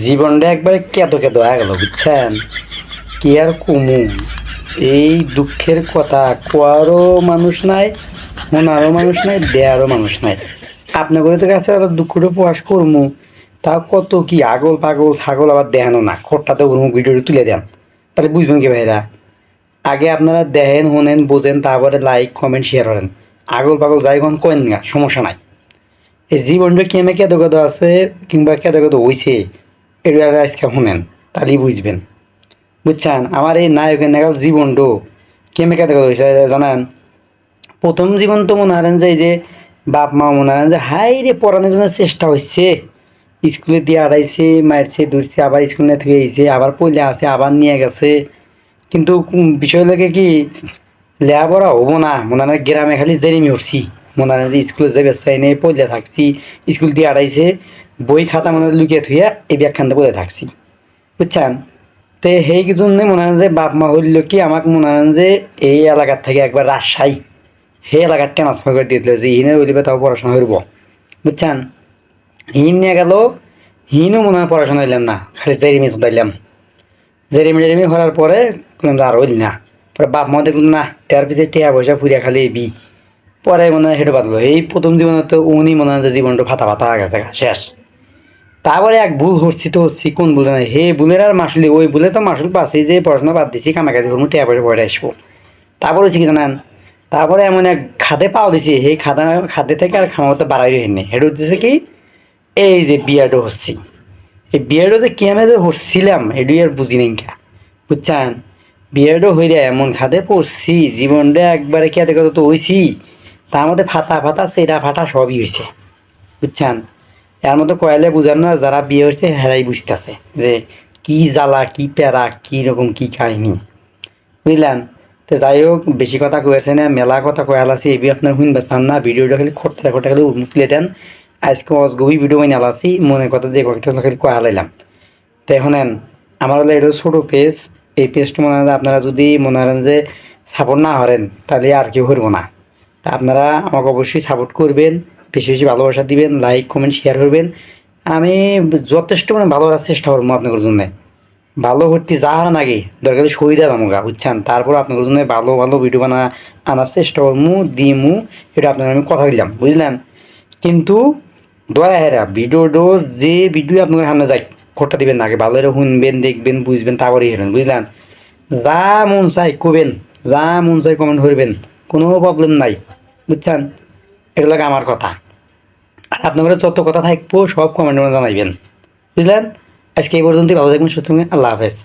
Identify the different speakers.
Speaker 1: জীবনটা একবারে কেঁদো কেঁদো হয়ে গেল বুঝছেন। কি আর কুমু, এই দুঃখের কথা কোয়ারও মানুষ নাই, শোনারও মানুষ নাই, দেয়ারও মানুষ নাই। আপনার করে তো কাছে আবার দুঃখটা প্রকাশ করমু, তাও কত কি আগল পাগল ছাগল আবার দেখানো না, খোট্টাতে ওর ভিডিওটা তুলে দেন, তাহলে বুঝবেন কি ভাইরা। আগে আপনারা দেখেন শোনেন বোঝেন, তারপরে লাইক কমেন্ট শেয়ার করেন। আগল পাগল যাই কোন কয়েন না, সমস্যা নাই। এই জীবনটা কেমে কেঁদো কেঁদো আছে কিংবা কেঁদো কেঁদো হয়েছে, এটা আজকে শুনেন, তাহলেই বুঝবেন। বুঝছেন, আমার এই নায়কের নাগাল জীবনটো কেমে কেঁদো কেঁদো হয়েছে জানেন। প্রথম জীবন তো মনে হারেন যে এই যে বাপ মা মনে হারেন যে হাই রে পড়ানোর জন্য চেষ্টা হচ্ছে, স্কুলে দিয়ে আড়াইছে মারছে ধরছে, আবার স্কুলে থেকে এসে আবার পড়লে আসে আবার নিয়ে গেছে। কিন্তু বিষয় লাগে কি, লেখাপড়া হবো না মনে হয়, গ্রামে খালি জেরিমি উঠছি মনে হয় যে স্কুলে যাবে চাই নেই, পড়লে থাকছি, স্কুল দিয়ে আড়াইছে বই খাতা মনে হয় লুকিয়ে থুইয়া এই ব্যাখ্যানটা পড়ে থাকছি। বুঝছেন, তো সেই জন্য মনে হয় যে বাপ মা হইল কি আমাকে মনে হয় যে এই এলাকার থেকে একবার রাজশাহী সেই এলাকার ট্রান্সফার করে দিয়ে দিল যে হিনে বলিবে তাও পড়াশোনা করব। বুঝছেন, হিন নিয়ে গেল, হিনও মনে হয় পড়াশোনা হইলাম না, খালি জেরিমি চুদাইলাম। জেরিমি জেরিমি হওয়ার পরে আর হইল না। পরে বাপ মা দেখল না এর পিছিয়ে টেয়া পয়সা ফুরিয়া খালি বি, পরে মনে হয় সেটা বাদলো। এই প্রথম জীবনে তো উনি মনে হয় যে জীবনটা ফাতা ফাতা হয়ে গেছে শেষ। তারপরে এক ভুল হচ্ছি তো হচ্ছি, কোন ভুল না হে ভুলের আর মাসুলি, ওই ভুলে তো মাসুল পাচ্ছি যে পড়াশোনা বাদ দিছি, কামাকাজি করবো, টেয়া পয়সা পরে আসবো। তারপরে হচ্ছে কি জানেন, তারপরে এমন এক খাদে পাও দিছি, সেই খাদে থেকে আর খামাতে বাড়াই হয়নি। সেটা হচ্ছে কি, এই যে বিয়ারটা হচ্ছি, এই বিয়ারটা যে কি আমি যে হচ্ছিলাম এটাই আর বুঝি নাই কা। বুঝছেন, বিয়ারটা হইলে এমন খাদে পড়ছি, জীবনটা একবারে কেটে কেটে তো হয়েছি, তার মধ্যে ফাটা ফাটা সেরা ফাটা সবই হয়েছে। বুঝছেন, এর মধ্যে কয়ালে বুঝান না, যারা বিয়ে হয়েছে হেরাই বুঝতেছে যে কি জ্বালা কি প্যারা কি রকম কি কাহিনী। বুঝলেন, তো যাই হোক বেশি কথা কয়েছে না, মেলা কথা কয়াল আছে, এবি আপনার শুনবে চান না, ভিডিওটা খালি খোট্টা খোট্টা খালি তুলে দেন। আজকে অজগবি ভিডিও বানিয়ে আলাসি, মনে কথা যে কয়েকটা খালি কয়া লাইলাম। তো এখন আমার হলো এটা ছোটো পেজ, এই পেজটা মনে হয় আপনারা যদি মনে করেন যে সাপোর্ট না করেন তাহলে আর কেউ করবো না। তা আপনারা আমাকে অবশ্যই সাপোর্ট করবেন, বেশি বেশি ভালোবাসা দিবেন, লাইক কমেন্ট শেয়ার করবেন। আমি যথেষ্ট মানে ভালো করার চেষ্টা করবো আপনাদের জন্য। ভালো ভর্তি যা হারান আগে দরকার সুবিধা দামগা, বুঝছেন, তারপর আপনাদের জন্য ভালো ভালো ভিডিও আনার চেষ্টা করবো দিমু, এটা আপনার আমি কথা দিলাম। বুঝলেন, কিন্তু দয়া হেরা ভিডিওটো যে ভিডিও আপনাদের সামনে যাই খোট্টা দিবেন না, আগে ভালো করে শুনবেন দেখবেন বুঝবেন তারপরে হেরেন। বুঝলেন, যা মন চাই কবেন, যা মন চাই কমেন্ট করবেন, কোনো প্রবলেম নাই। বুঝছেন, এগুলো আমার কথা। আর আপনাদের যত কথা থাকবো সব কমেন্টে জানাইবেন। বুঝলেন, আজকে এই পর্যন্তই, ভালো থাকবেন সুস্থ থাকবেন, আল্লাহ হাফেজ।